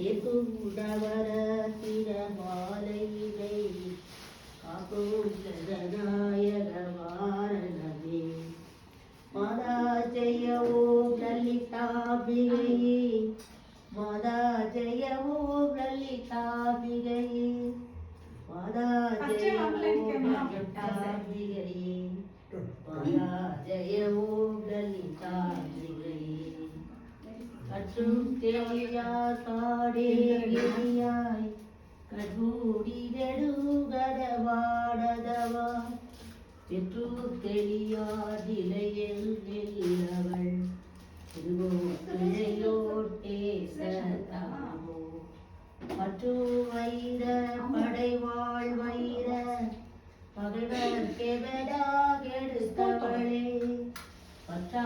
ஏகுடவர திரமாலையினை காக்கும் ஜனநாயக வாரணமே மாதா ஜெய ஓம் லலிதாம்பிகையே மாதா ஜெய ஓம் லலிதாம்பிகையே மாதா ஜெய ஓம் லலிதாம்பிகையே மாதா ஜெய ஓம் லலிதாம்பிகையே கற்றும் தெளியா காடே கிரியாய் கண்மூடி நெடுகடவாடதவா பெற்று தெளியாதிலையில் நில்லவள் திருவோட்டே சதாமோ மற்றும் வைர படைவாழ் வைர பகைவர் கெவடாக எடுத்தவளே பற்றா